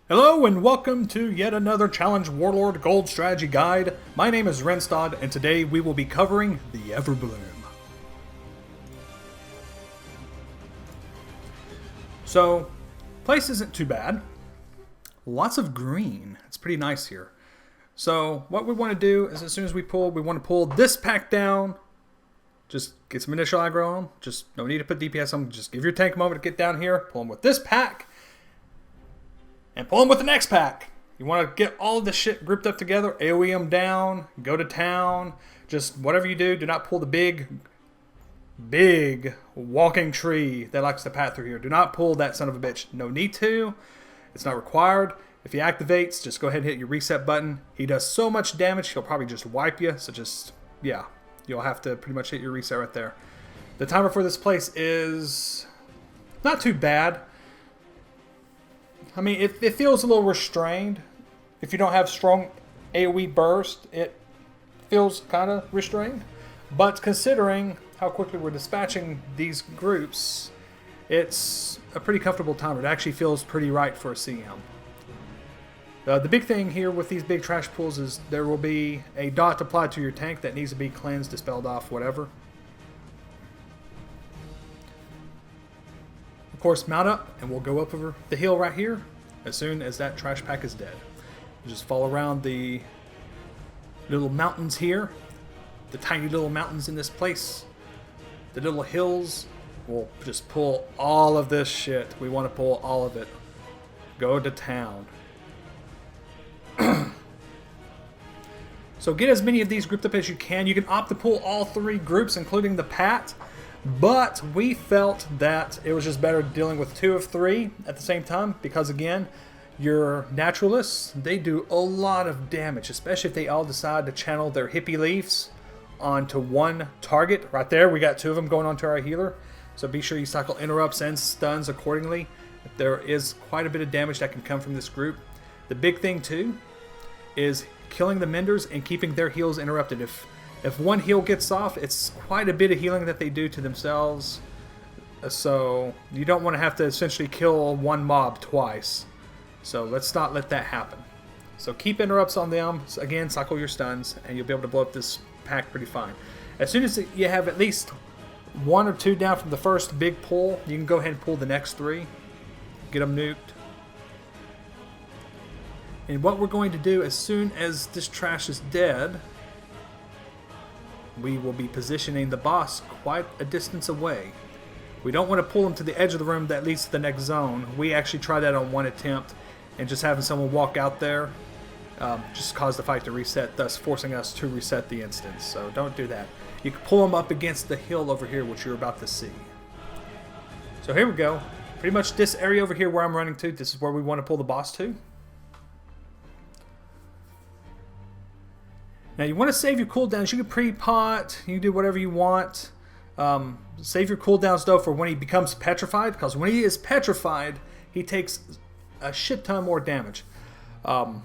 Hello and welcome to yet another Challenge Warlord Gold Strategy Guide. My name is Renstaud and today we will be covering the Everbloom. So, place isn't too bad. Lots of green. It's pretty nice here. So, what we want to do is as soon as we want to pull this pack down. Just get some initial aggro on them. Just no need to put DPS on them. Just give your tank a moment to get down here. Pull them with this pack. And pull them with the next pack. You want to get all of this shit grouped up together. AoE them down. Go to town. Just whatever you do. Do not pull the big walking tree that likes to path through here. Do not pull that son of a bitch. No need to. It's not required. If he activates, just go ahead and hit your reset button. He does so much damage, he'll probably just wipe you. So just, yeah. You'll have to pretty much hit your reset right there. The timer for this place is not too bad. I mean, it feels a little restrained. If you don't have strong AoE burst, it feels kind of restrained. But considering how quickly we're dispatching these groups, it's a pretty comfortable timer. It actually feels pretty right for a CM. The big thing here with these big trash pools is there will be a dot applied to your tank that needs to be cleansed, dispelled off, whatever. Of course, mount up and we'll go up over the hill right here as soon as that trash pack is dead. Just fall around the little mountains here, the tiny little mountains in this place, the little hills. We'll just pull all of this shit. We want to pull all of it. Go to town. So get as many of these grouped up as you can. You can opt to pull all three groups, including the Pat. But we felt that it was just better dealing with 2 of 3 at the same time. Because again, your naturalists, they do a lot of damage. Especially if they all decide to channel their hippie leaves onto one target. Right there, we got 2 of them going onto our healer. So be sure you cycle interrupts and stuns accordingly. There is quite a bit of damage that can come from this group. The big thing too is killing the menders and keeping their heals interrupted. If one heal gets off, it's quite a bit of healing that they do to themselves. So you don't want to have to essentially kill one mob twice. So let's not let that happen. So keep interrupts on them. Again, cycle your stuns and you'll be able to blow up this pack pretty fine. As soon as you have at least 1 or 2 down from the first big pull, you can go ahead and pull the next 3. Get them nuked. And what we're going to do as soon as this trash is dead, we will be positioning the boss quite a distance away. We don't want to pull him to the edge of the room that leads to the next zone. We actually tried that on one attempt, and just having someone walk out there just caused the fight to reset, thus forcing us to reset the instance. So don't do that. You can pull him up against the hill over here, which you're about to see. So here we go. Pretty much this area over here where I'm running to, this is where we want to pull the boss to. Now you want to save your cooldowns. You can pre-pot, you can do whatever you want. Save your cooldowns though for when he becomes petrified, because when he is petrified, he takes a shit ton more damage. Now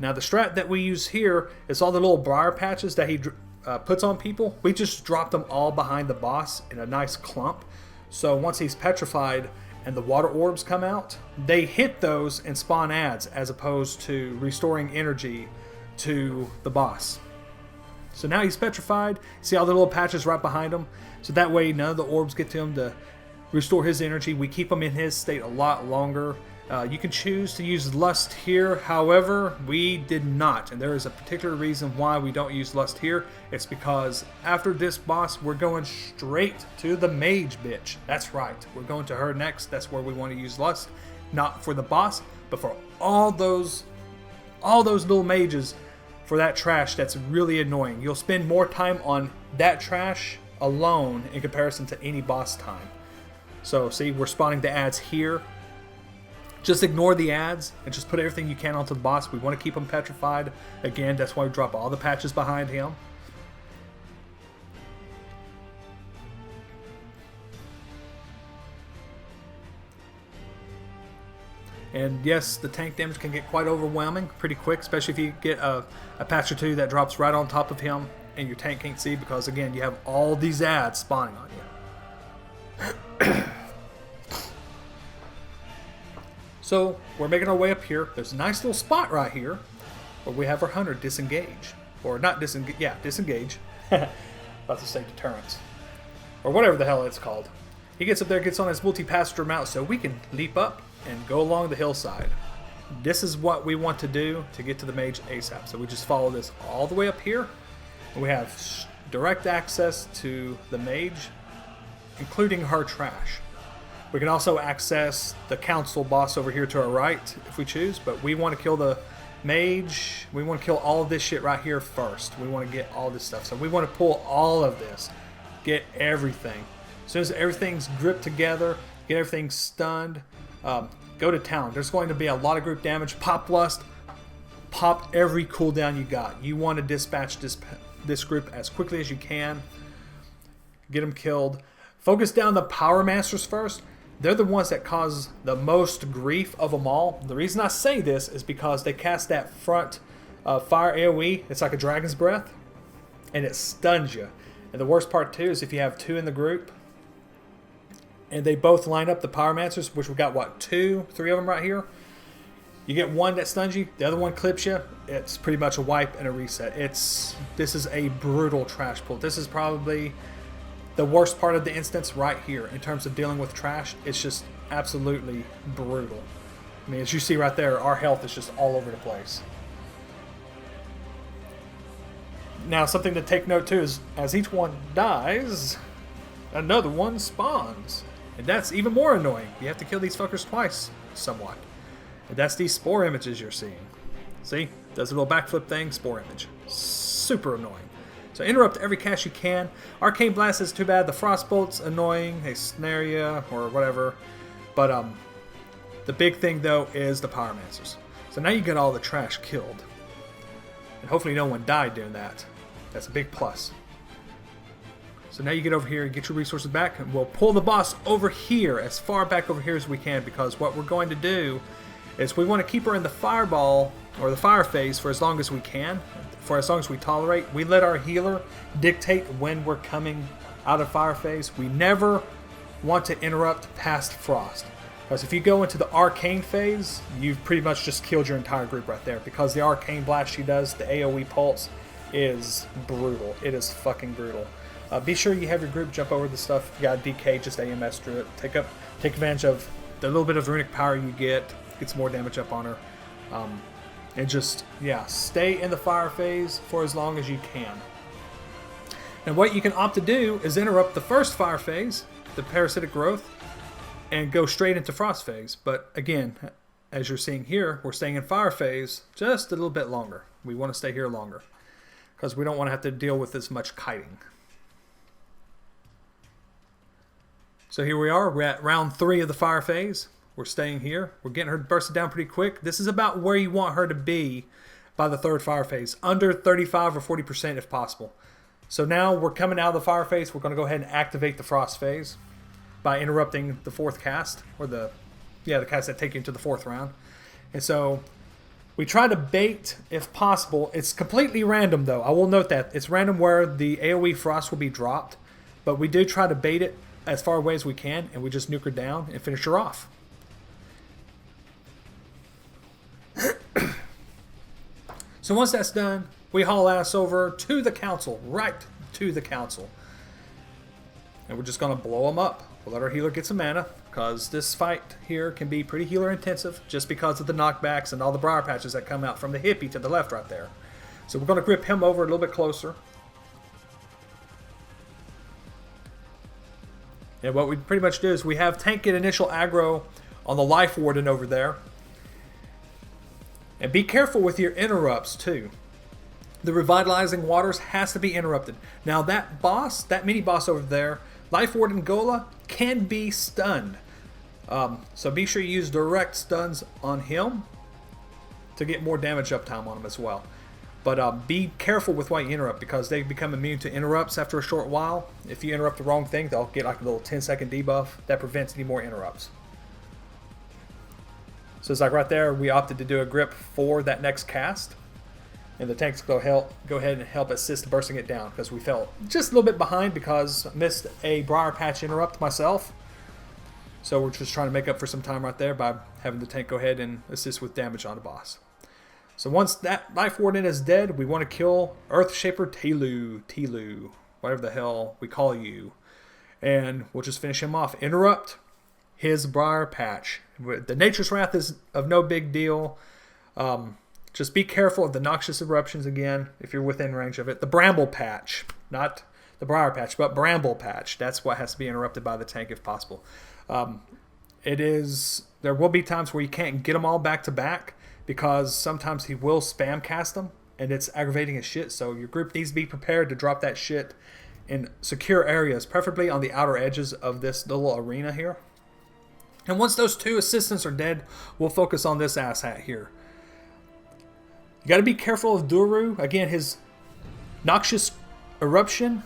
the strat that we use here is all the little briar patches that he puts on people. We just drop them all behind the boss in a nice clump. So once he's petrified and the water orbs come out, they hit those and spawn adds as opposed to restoring energy to the boss. So now he's petrified. See all the little patches right behind him? So that way none of the orbs get to him to restore his energy. We keep him in his state a lot longer. You can choose to use Lust here. However, we did not. And there is a particular reason why we don't use Lust here. It's because after this boss, we're going straight to the mage bitch. That's right. We're going to her next. That's where we want to use Lust. Not for the boss, but for all those little mages for that trash that's really annoying. You'll spend more time on that trash alone in comparison to any boss time. So see, we're spawning the ads here. Just ignore the ads and just put everything you can onto the boss. We want to keep him petrified. Again, that's why we drop all the patches behind him. And yes, the tank damage can get quite overwhelming pretty quick, especially if you get a patch or 2 that drops right on top of him and your tank can't see, because again, you have all these ads spawning on you. So we're making our way up here. There's a nice little spot right here where we have our hunter disengage. Or not disengage, yeah, disengage. About to say deterrence. Or whatever the hell it's called. He gets up there, gets on his multi-passenger mount so we can leap up and go along the hillside. This is what we want to do to get to the mage ASAP. So we just follow this all the way up here. And we have direct access to the mage, including her trash. We can also access the council boss over here to our right if we choose, but we want to kill the mage. We want to kill all of this shit right here first. We want to get all this stuff. So we want to pull all of this. Get everything. As soon as everything's gripped together, get everything stunned, go to town. There's going to be a lot of group damage. Pop Lust. Pop every cooldown you got. You want to dispatch this group as quickly as you can. Get them killed. Focus down the Power Masters first. They're the ones that cause the most grief of them all. The reason I say this is because they cast that front fire AoE. It's like a dragon's breath. And it stuns you. And the worst part too is if you have two in the group and they both line up the Power Masters, which we got what, 2, 3 of them right here. You get one that stuns you, the other one clips you. It's pretty much a wipe and a reset. This is a brutal trash pull. This is probably the worst part of the instance right here in terms of dealing with trash. It's just absolutely brutal. I mean, as you see right there, our health is just all over the place. Now, something to take note too is as each one dies, another one spawns. And that's even more annoying. You have to kill these fuckers twice, somewhat. And that's these spore images you're seeing. See? Does a little backflip thing, spore image. Super annoying. So interrupt every cast you can. Arcane Blast is too bad. The Frostbolt's annoying. They snare you or whatever. But the big thing though is the Power Masters. So now you get all the trash killed. And hopefully no one died doing that. That's a big plus. So now you get over here and get your resources back, and we'll pull the boss over here, as far back over here as we can, because what we're going to do is we want to keep her in the fireball, or the fire phase, for as long as we can, for as long as we tolerate. We let our healer dictate when we're coming out of fire phase. We never want to interrupt past frost. Because if you go into the arcane phase, you've pretty much just killed your entire group right there. Because the arcane blast she does, the AoE pulse, is brutal. It is fucking brutal. Be sure you have your group jump over the stuff. You got DK, just AMS through it. Take advantage of the little bit of runic power you get some more damage up on her. And just, yeah, stay in the fire phase for as long as you can. And what you can opt to do is interrupt the first fire phase, the parasitic growth, and go straight into frost phase. But again, as you're seeing here, we're staying in fire phase just a little bit longer. We want to stay here longer because we don't want to have to deal with as much kiting. So here we are. We're at round 3 of the fire phase. We're staying here. We're getting her bursted down pretty quick. This is about where you want her to be by the 3rd fire phase. Under 35 or 40% if possible. So now we're coming out of the fire phase. We're going to go ahead and activate the frost phase by interrupting the 4th cast. Or the cast that take you into the 4th round. And so we try to bait if possible. It's completely random though. I will note that. It's random where the AoE frost will be dropped. But we do try to bait it as far away as we can. And we just nuke her down and finish her off. So once that's done, we haul ass over to the council, right to the council. And we're just going to blow them up. We'll let our healer get some mana, because this fight here can be pretty healer intensive, just because of the knockbacks and all the briar patches that come out from the hippie to the left right there. So we're going to grip him over a little bit closer. And what we pretty much do is we have tank get initial aggro on the life warden over there. And be careful with your interrupts too. The revitalizing waters has to be interrupted. Now that boss, that mini boss over there, Life Warden Gola, can be stunned. So be sure you use direct stuns on him to get more damage uptime on him as well. But be careful with what you interrupt, because they become immune to interrupts after a short while. If you interrupt the wrong thing, they'll get like a little 10-second debuff that prevents any more interrupts. So it's like right there, we opted to do a grip for that next cast. And the tanks go ahead and help assist bursting it down, because we fell just a little bit behind because I missed a briar patch interrupt myself. So we're just trying to make up for some time right there by having the tank go ahead and assist with damage on the boss. So once that Life Warden is dead, we want to kill Earthshaper Telu, whatever the hell we call you. And we'll just finish him off. Interrupt his Briar Patch. The Nature's Wrath is of no big deal. Just be careful of the Noxious Eruptions again, if you're within range of it. The Bramble Patch, not the Briar Patch, but Bramble Patch. That's what has to be interrupted by the tank if possible. There will be times where you can't get them all back to back, because sometimes he will spam cast them, and it's aggravating as shit. So your group needs to be prepared to drop that shit in secure areas, preferably on the outer edges of this little arena here. And once those 2 assistants are dead, we'll focus on this asshat here. You got to be careful of Duru. Again, his Noxious Eruption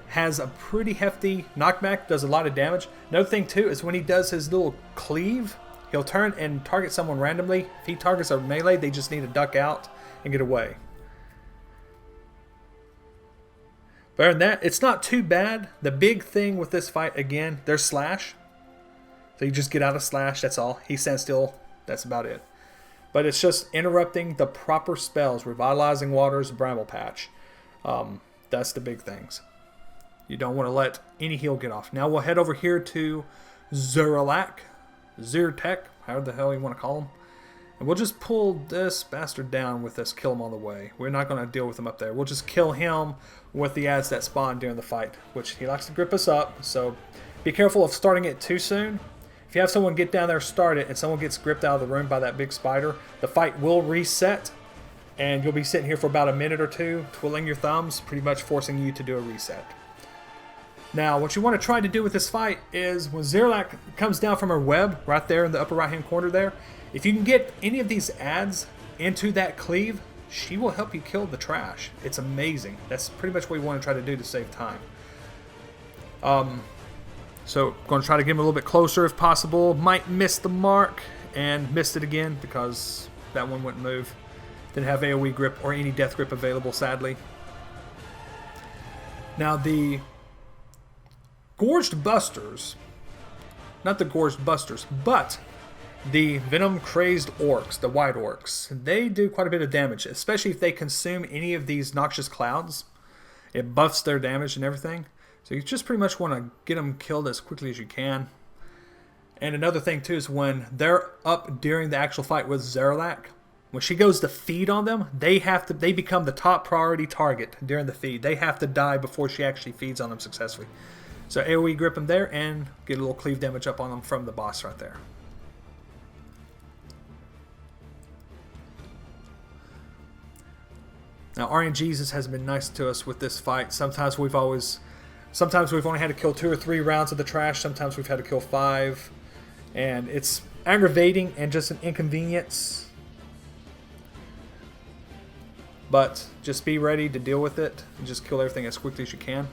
has a pretty hefty knockback, does a lot of damage. Another thing too is when he does his little cleave, he'll turn and target someone randomly. If he targets a melee, they just need to duck out and get away. But other than that, it's not too bad. The big thing with this fight, again, there's slash. So you just get out of slash, that's all. He stands still, that's about it. But it's just interrupting the proper spells. Revitalizing Waters, Bramble Patch. That's the big things. You don't want to let any heal get off. Now we'll head over here to Zerlak. Zyrtec, however the hell you want to call him. And we'll just pull this bastard down with this kill him on the way. We're not going to deal with him up there. We'll just kill him with the ads that spawn during the fight, which he likes to grip us up. So be careful of starting it too soon. If you have someone get down there, start it, and someone gets gripped out of the room by that big spider, the fight will reset, and you'll be sitting here for about a minute or two, twiddling your thumbs, pretty much forcing you to do a reset. Now, what you want to try to do with this fight is when Zerlak comes down from her web, right there in the upper right-hand corner there, if you can get any of these ads into that cleave, she will help you kill the trash. It's amazing. That's pretty much what you want to try to do to save time. So, I'm going to try to get him a little bit closer if possible. Might miss the mark, and missed it again because that one wouldn't move. Didn't have AoE grip or any death grip available, sadly. Now, the Gorged Busters, not the Gorged Busters, but the Venom Crazed Orcs, the White Orcs, they do quite a bit of damage, especially if they consume any of these Noxious Clouds. It buffs their damage and everything. So you just pretty much want to get them killed as quickly as you can. And another thing too is when they're up during the actual fight with Zerlak, when she goes to feed on them, they become the top priority target during the feed. They have to die before she actually feeds on them successfully. So AoE grip them there and get a little cleave damage up on them from the boss right there. Now RNGesus has been nice to us with this fight. Sometimes we've only had to kill 2 or 3 rounds of the trash. Sometimes we've had to kill 5. And it's aggravating and just an inconvenience. But just be ready to deal with it and just kill everything as quickly as you can.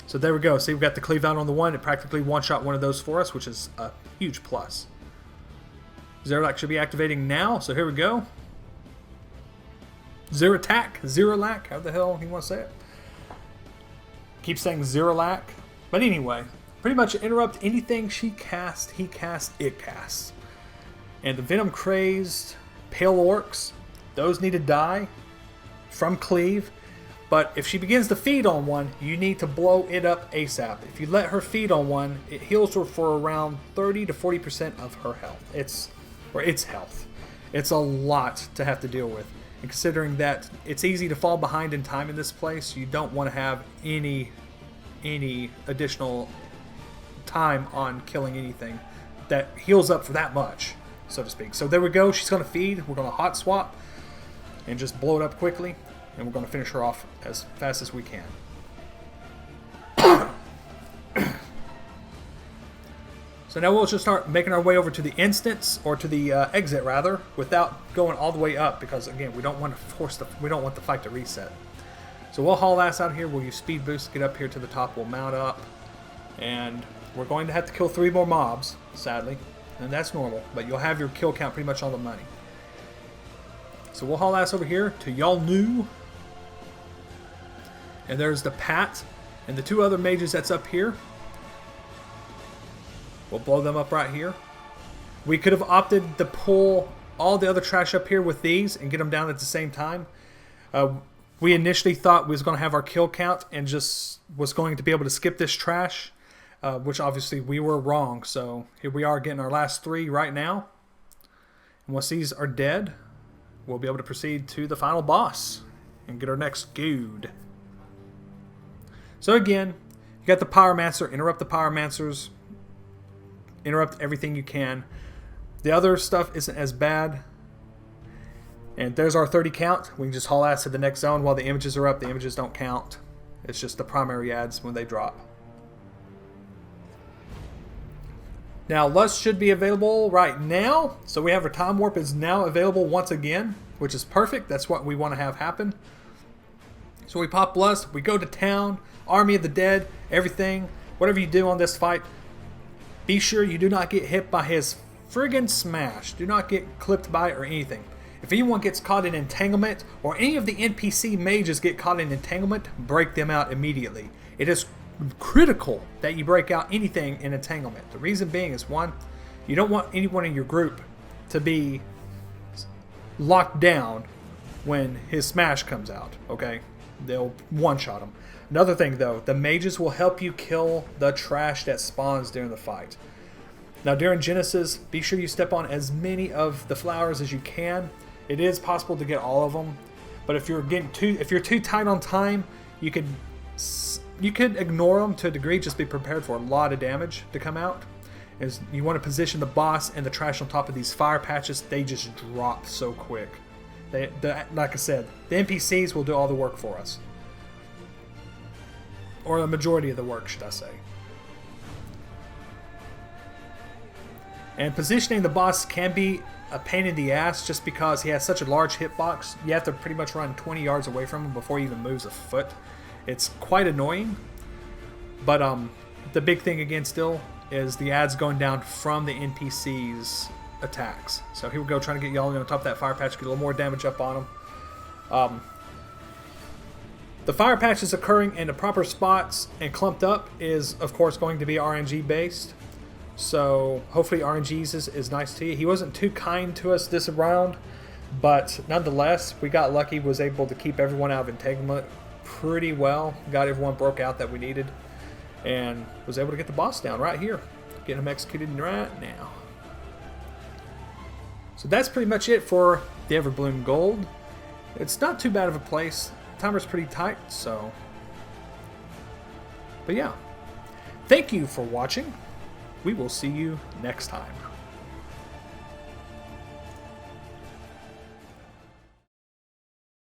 So there we go. See, we've got the cleave out on the one. It practically one-shot one of those for us, which is a huge plus. Zerlak should be activating now. So here we go. Zerlak, how the hell you want to say it? Keep saying Zerlak. But anyway, pretty much interrupt anything she casts, he casts, it casts. And the Venom Crazed Pale Orcs, those need to die from cleave. But if she begins to feed on one, you need to blow it up ASAP. If you let her feed on one, it heals her for around 30 to 40% of her health. Its health. It's a lot to have to deal with. And considering that it's easy to fall behind in time in this place, you don't want to have any additional time on killing anything that heals up for that much, so to speak. So there we go. She's going to feed. We're going to hot swap and just blow it up quickly. And we're going to finish her off as fast as we can. So now we'll just start making our way over to the instance, or to the exit rather, without going all the way up, because again, we don't want the fight to reset. So we'll haul ass out here. We'll use speed boost to get up here to the top. We'll mount up, and we're going to have to kill 3 more mobs, sadly, and that's normal. But you'll have your kill count pretty much on the money. So we'll haul ass over here to Yalnu. And there's the Pat and the 2 other mages that's up here. We'll blow them up right here. We could have opted to pull all the other trash up here with these and get them down at the same time. We initially thought we was going to have our kill count and just was going to be able to skip this trash, which obviously we were wrong. So here we are getting our last 3 right now. And once these are dead, we'll be able to proceed to the final boss and get our next good. So again, you got the Pyromancer, interrupt the Pyromancers, interrupt everything you can. The other stuff isn't as bad. And there's our 30 count. We can just haul ass to the next zone while the images are up. The images don't count. It's just the primary ads when they drop. Now, Lust should be available right now. So we have our Time Warp is now available once again, which is perfect. That's what we want to have happen. So we pop Lust. We go to town. Army of the Dead. Everything. Whatever you do on this fight, be sure you do not get hit by his friggin' smash. Do not get clipped by it or anything. If anyone gets caught in entanglement, or any of the NPC mages get caught in entanglement, break them out immediately. It is critical that you break out anything in entanglement. The reason being is, one, you don't want anyone in your group to be locked down when his smash comes out, okay? They'll one-shot him. Another thing, though, the mages will help you kill the trash that spawns during the fight. Now, during Genesis, be sure you step on as many of the flowers as you can. It is possible to get all of them, but if you're too tight on time, you could ignore them to a degree. Just be prepared for a lot of damage to come out. As you want to position the boss and the trash on top of these fire patches, they just drop so quick. Like I said, the NPCs will do all the work for us, or the majority of the work, should I say. And positioning the boss can be a pain in the ass just because he has such a large hitbox. You have to pretty much run 20 yards away from him before he even moves a foot. It's quite annoying. But the big thing again still is the ads going down from the NPC's attacks. So here we go, trying to get y'all on top of that fire patch, get a little more damage up on him. The fire patches occurring in the proper spots and clumped up is, of course, going to be RNG based. So hopefully RNG's is nice to you. He wasn't too kind to us this round, but nonetheless, we got lucky, was able to keep everyone out of entanglement pretty well. Got everyone broke out that we needed, and was able to get the boss down right here. Getting him executed right now. So that's pretty much it for the Everbloom Gold. It's not too bad of a place. Timer's pretty tight, so. But yeah. Thank you for watching. We will see you next time.